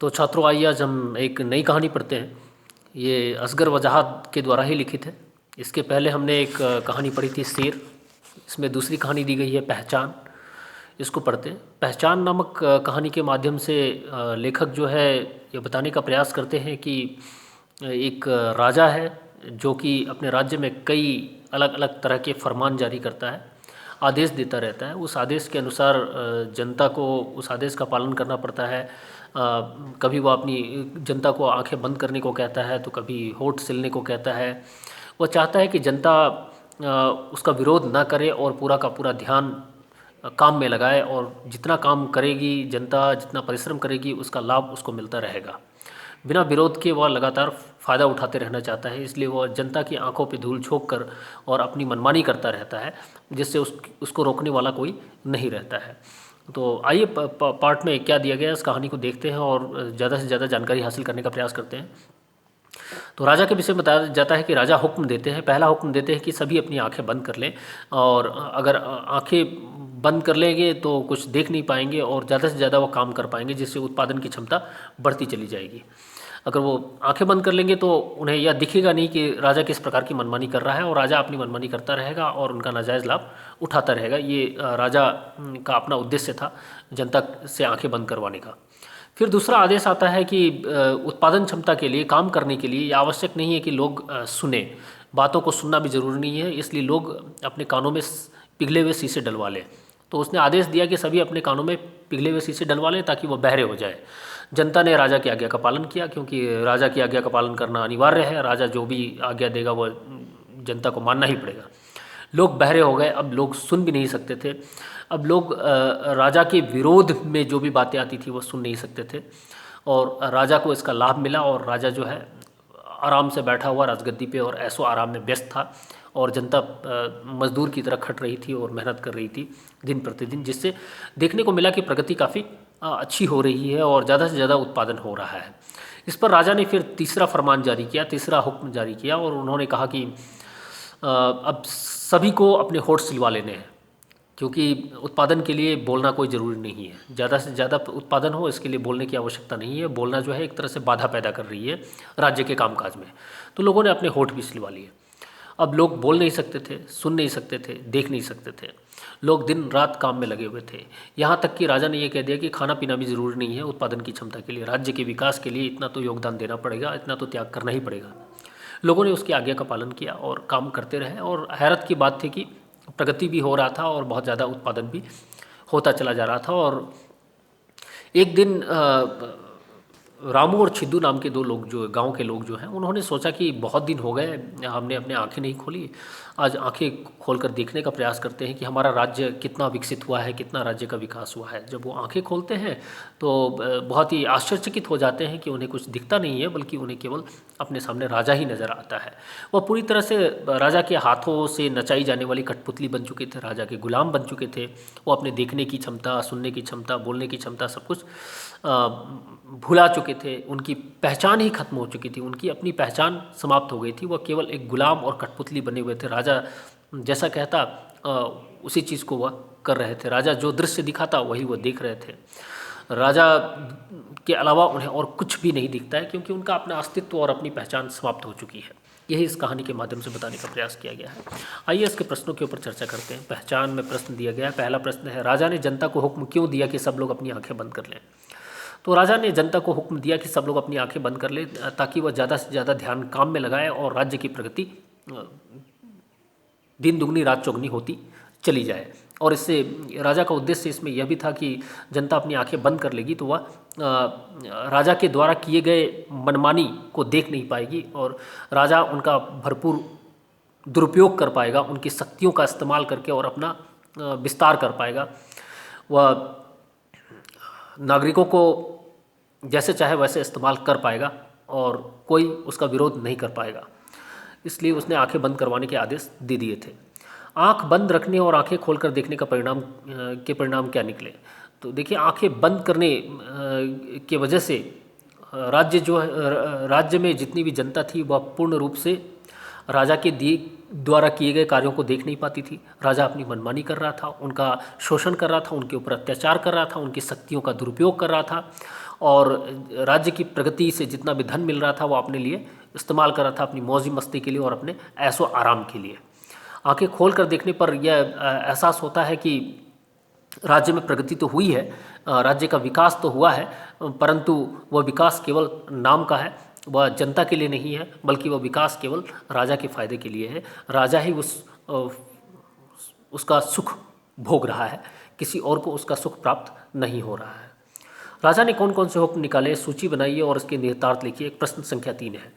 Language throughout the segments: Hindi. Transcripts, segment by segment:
तो छात्रों, आइए आज हम एक नई कहानी पढ़ते हैं। ये असगर वजाहत के द्वारा ही लिखित है। इसके पहले हमने एक कहानी पढ़ी थी, शेर। इसमें दूसरी कहानी दी गई है, पहचान। इसको पढ़ते हैं। पहचान नामक कहानी के माध्यम से लेखक जो है ये बताने का प्रयास करते हैं कि एक राजा है जो कि अपने राज्य में कई अलग अलग तरह के फरमान जारी करता है, आदेश देता रहता है। उस आदेश के अनुसार जनता को उस आदेश का पालन करना पड़ता है। कभी वो अपनी जनता को आंखें बंद करने को कहता है, तो कभी होठ सिलने को कहता है। वो चाहता है कि जनता उसका विरोध ना करे और पूरा का पूरा ध्यान काम में लगाए, और जितना काम करेगी जनता, जितना परिश्रम करेगी, उसका लाभ उसको मिलता रहेगा। बिना विरोध के वह लगातार फ़ायदा उठाते रहना चाहता है, इसलिए वह जनता की आंखों पे धूल झोंक कर और अपनी मनमानी करता रहता है, जिससे उसको रोकने वाला कोई नहीं रहता है। तो आइए पार्ट में क्या दिया गया है इस कहानी को देखते हैं और ज़्यादा से ज़्यादा जानकारी हासिल करने का प्रयास करते हैं। तो राजा के विषय में बताया जाता है कि राजा हुक्म देते हैं, पहला हुक्म देते हैं कि सभी अपनी आंखें बंद कर लें, और अगर आंखें बंद कर लेंगे तो कुछ देख नहीं पाएंगे और ज़्यादा से ज़्यादा वो काम कर पाएंगे, जिससे उत्पादन की क्षमता बढ़ती चली जाएगी। अगर वो आंखें बंद कर लेंगे तो उन्हें यह दिखेगा नहीं कि राजा किस प्रकार की मनमानी कर रहा है, और राजा अपनी मनमानी करता रहेगा और उनका नाजायज़ लाभ उठाता रहेगा। ये राजा का अपना उद्देश्य था, जनता से आंखें बंद करवाने का। फिर दूसरा आदेश आता है कि उत्पादन क्षमता के लिए, काम करने के लिए, ये आवश्यक नहीं है कि लोग सुने। बातों को सुनना भी ज़रूरी नहीं है, इसलिए लोग अपने कानों में पिघले हुए शीशे डलवा लें। तो उसने आदेश दिया कि सभी अपने कानों में पिघले हुए शीशे डलवा लें ताकि वह बहरे हो जाए। जनता ने राजा की आज्ञा का पालन किया, क्योंकि राजा की आज्ञा का पालन करना अनिवार्य है। राजा जो भी आज्ञा देगा वह जनता को मानना ही पड़ेगा। लोग बहरे हो गए, अब लोग सुन भी नहीं सकते थे। अब लोग राजा के विरोध में जो भी बातें आती थी वो सुन नहीं सकते थे, और राजा को इसका लाभ मिला। और राजा जो है आराम से बैठा हुआ राजगद्दी पे और ऐसो आराम में व्यस्त था, और जनता मजदूर की तरह खट रही थी और मेहनत कर रही थी दिन प्रतिदिन, जिससे देखने को मिला कि प्रगति काफ़ी अच्छी हो रही है और ज़्यादा से ज़्यादा उत्पादन हो रहा है। इस पर राजा ने फिर तीसरा फरमान जारी किया, तीसरा हुक्म जारी किया, और उन्होंने कहा कि अब सभी को अपने होठ सिलवा लेने हैं, क्योंकि उत्पादन के लिए बोलना कोई ज़रूरी नहीं है। ज़्यादा से ज़्यादा उत्पादन हो इसके लिए बोलने की आवश्यकता नहीं है। बोलना जो है एक तरह से बाधा पैदा कर रही है राज्य के कामकाज में। तो लोगों ने अपने होठ भी सिलवा लिए। अब लोग बोल नहीं सकते थे, सुन नहीं सकते थे, देख नहीं सकते थे। लोग दिन रात काम में लगे हुए थे। यहाँ तक कि राजा ने यह कह दिया कि खाना पीना भी ज़रूरी नहीं है उत्पादन की क्षमता के लिए। राज्य के विकास के लिए इतना तो योगदान देना पड़ेगा, इतना तो त्याग करना ही पड़ेगा। लोगों ने उसकी आज्ञा का पालन किया और काम करते रहे, और हैरत की बात थी कि प्रगति भी हो रहा था और बहुत ज़्यादा उत्पादन भी होता चला जा रहा था। और एक दिन रामू और छिद्दू नाम के दो लोग, जो गांव के लोग जो हैं, उन्होंने सोचा कि बहुत दिन हो गए हमने अपने आंखें नहीं खोली, आज आंखें खोलकर देखने का प्रयास करते हैं कि हमारा राज्य कितना विकसित हुआ है, कितना राज्य का विकास हुआ है। जब वो आंखें खोलते हैं तो बहुत ही आश्चर्यचकित हो जाते हैं कि उन्हें कुछ दिखता नहीं है, बल्कि उन्हें केवल अपने सामने राजा ही नज़र आता है। वह पूरी तरह से राजा के हाथों से नचाई जाने वाली कठपुतली बन चुके थे, राजा के गुलाम बन चुके थे। वो अपने देखने की क्षमता, सुनने की क्षमता, बोलने की क्षमता, सब कुछ भुला चुके थे। उनकी पहचान ही खत्म हो चुकी थी, उनकी अपनी पहचान समाप्त हो गई थी। वह केवल एक गुलाम और कठपुतली बने हुए थे। राजा जैसा कहता उसी चीज़ को वह कर रहे थे। राजा जो दृश्य दिखाता वही वह देख रहे थे। राजा के अलावा उन्हें और कुछ भी नहीं दिखता है, क्योंकि उनका अपना अस्तित्व और अपनी पहचान समाप्त हो चुकी है। यही इस कहानी के माध्यम से बताने का प्रयास किया गया है। आइए इसके प्रश्नों के ऊपर चर्चा करते हैं। पहचान में प्रश्न दिया गया है। पहला प्रश्न है, राजा ने जनता को हुक्म क्यों दिया कि सब लोग अपनी आंखें बंद कर लें? तो राजा ने जनता को हुक्म दिया कि सब लोग अपनी आंखें बंद कर लें, ताकि वह ज़्यादा से ज़्यादा ध्यान काम में लगाए और राज्य की प्रगति दिन दुगनी रात चौगनी होती चली जाए। और इससे राजा का उद्देश्य इसमें यह भी था कि जनता अपनी आंखें बंद कर लेगी तो वह राजा के द्वारा किए गए मनमानी को देख नहीं पाएगी, और राजा उनका भरपूर दुरुपयोग कर पाएगा, उनकी शक्तियों का इस्तेमाल करके और अपना विस्तार कर पाएगा। वह नागरिकों को जैसे चाहे वैसे इस्तेमाल कर पाएगा और कोई उसका विरोध नहीं कर पाएगा। इसलिए उसने आंखें बंद करवाने के आदेश दे दिए थे। आंख बंद रखने और आंखें खोलकर देखने का परिणाम क्या निकले? तो देखिए, आंखें बंद करने के वजह से राज्य में जितनी भी जनता थी वह पूर्ण रूप से राजा के द्वारा किए गए कार्यों को देख नहीं पाती थी। राजा अपनी मनमानी कर रहा था, उनका शोषण कर रहा था, उनके ऊपर अत्याचार कर रहा था, उनकी शक्तियों का दुरुपयोग कर रहा था, और राज्य की प्रगति से जितना भी धन मिल रहा था वो अपने लिए इस्तेमाल कर रहा था, अपनी मौजी मस्ती के लिए और अपने ऐशो आराम के लिए। आंखें खोल कर देखने पर यह एहसास होता है कि राज्य में प्रगति तो हुई है, राज्य का विकास तो हुआ है, परंतु वह विकास केवल नाम का है, वह जनता के लिए नहीं है, बल्कि वह विकास केवल राजा के फायदे के लिए है। राजा ही उसका सुख भोग रहा है, किसी और को उसका सुख प्राप्त नहीं हो रहा है। राजा ने कौन कौन से हुक्म निकाले, सूची बनाइए और उसके निहितार्थ लिखिए। एक प्रश्न संख्या 3 है,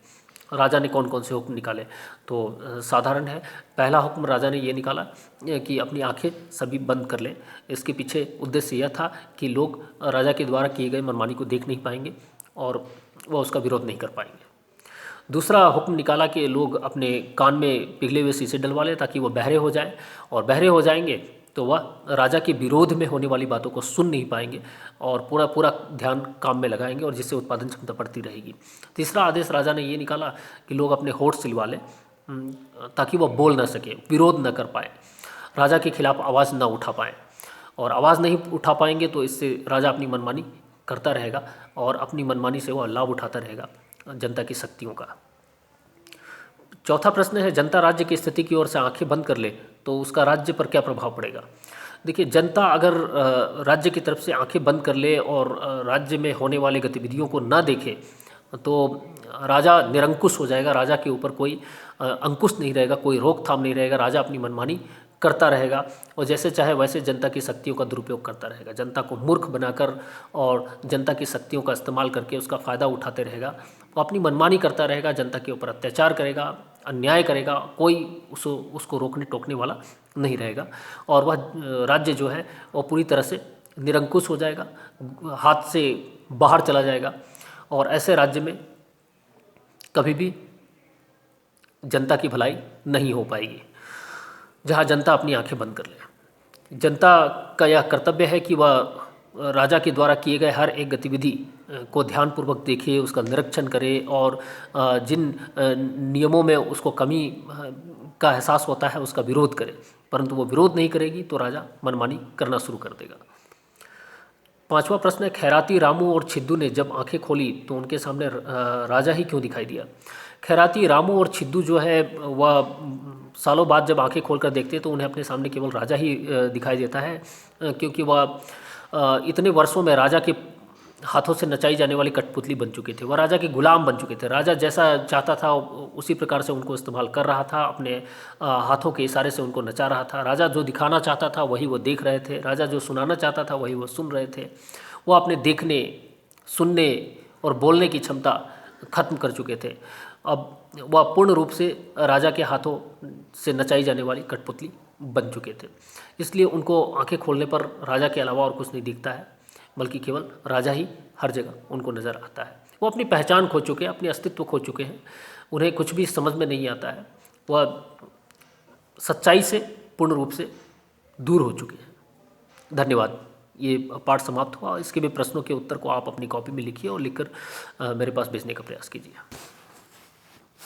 राजा ने कौन कौन से हुक्म निकाले। तो साधारण है। पहला हुक्म राजा ने ये निकाला कि अपनी आंखें सभी बंद कर लें। इसके पीछे उद्देश्य यह था कि लोग राजा के द्वारा किए गए मनमानी को देख नहीं पाएंगे और वह उसका विरोध नहीं कर पाएंगे। दूसरा हुक्म निकाला कि लोग अपने कान में पिघले हुए शीशे डलवा लें ताकि वह बहरे हो जाएं, और बहरे हो जाएंगे तो वह राजा के विरोध में होने वाली बातों को सुन नहीं पाएंगे और पूरा पूरा ध्यान काम में लगाएंगे, और जिससे उत्पादन क्षमता बढ़ती रहेगी। तीसरा आदेश राजा ने ये निकाला कि लोग अपने होठ सिलवा लें ताकि वह बोल ना सके, विरोध न कर पाए, राजा के खिलाफ आवाज़ न उठा पाएँ, और आवाज़ नहीं उठा पाएंगे तो इससे राजा अपनी मनमानी करता रहेगा और अपनी मनमानी से वह लाभ उठाता रहेगा जनता की शक्तियों का। चौथा प्रश्न है, जनता राज्य की स्थिति की ओर से आंखें बंद कर ले तो उसका राज्य पर क्या प्रभाव पड़ेगा। देखिए, जनता अगर राज्य की तरफ से आंखें बंद कर ले और राज्य में होने वाली गतिविधियों को ना देखे तो राजा निरंकुश हो जाएगा, राजा के ऊपर कोई अंकुश नहीं रहेगा, कोई रोकथाम नहीं रहेगा, राजा अपनी मनमानी करता रहेगा और जैसे चाहे वैसे जनता की शक्तियों का दुरुपयोग करता रहेगा, जनता को मूर्ख बनाकर और जनता की शक्तियों का इस्तेमाल करके उसका फ़ायदा उठाते रहेगा। वो अपनी मनमानी करता रहेगा, जनता के ऊपर अत्याचार करेगा, अन्याय करेगा, कोई उसको रोकने टोकने वाला नहीं रहेगा और वह राज्य जो है वो पूरी तरह से निरंकुश हो जाएगा, हाथ से बाहर चला जाएगा और ऐसे राज्य में कभी भी जनता की भलाई नहीं हो पाएगी जहाँ जनता अपनी आंखें बंद कर ले। जनता का यह कर्तव्य है कि वह राजा के द्वारा किए गए हर एक गतिविधि को ध्यानपूर्वक देखे, उसका निरीक्षण करे और जिन नियमों में उसको कमी का एहसास होता है उसका विरोध करे, परंतु वो विरोध नहीं करेगी तो राजा मनमानी करना शुरू कर देगा। पांचवा प्रश्न है, खैराती, रामू और छिद्दू ने जब आंखें खोली तो उनके सामने राजा ही क्यों दिखाई दिया। खैराती, रामू और छिद्दू जो है वह सालों बाद जब आंखें खोलकर देखते हैं तो उन्हें अपने सामने केवल राजा ही दिखाई देता है, क्योंकि वह इतने वर्षों में राजा के हाथों से नचाई जाने वाली कठपुतली बन चुके थे, वह राजा के गुलाम बन चुके थे। राजा जैसा चाहता था उसी प्रकार से उनको इस्तेमाल कर रहा था, अपने हाथों के इशारे से उनको नचा रहा था। राजा जो दिखाना चाहता था वही वो देख रहे थे, राजा जो सुनाना चाहता था वही वो सुन रहे थे। वो अपने देखने, सुनने और बोलने की क्षमता खत्म कर चुके थे। अब वह पूर्ण रूप से राजा के हाथों से नचाई जाने वाली कठपुतली बन चुके थे। इसलिए उनको आंखें खोलने पर राजा के अलावा और कुछ नहीं दिखता है, बल्कि केवल राजा ही हर जगह उनको नज़र आता है। वो अपनी पहचान खो चुके हैं, अपनी अस्तित्व खो चुके हैं, उन्हें कुछ भी समझ में नहीं आता है, वह सच्चाई से पूर्ण रूप से दूर हो चुके हैं। धन्यवाद। ये पाठ समाप्त हुआ। इसके भी प्रश्नों के उत्तर को आप अपनी कॉपी में लिखिए और लिखकर मेरे पास भेजने का प्रयास कीजिए।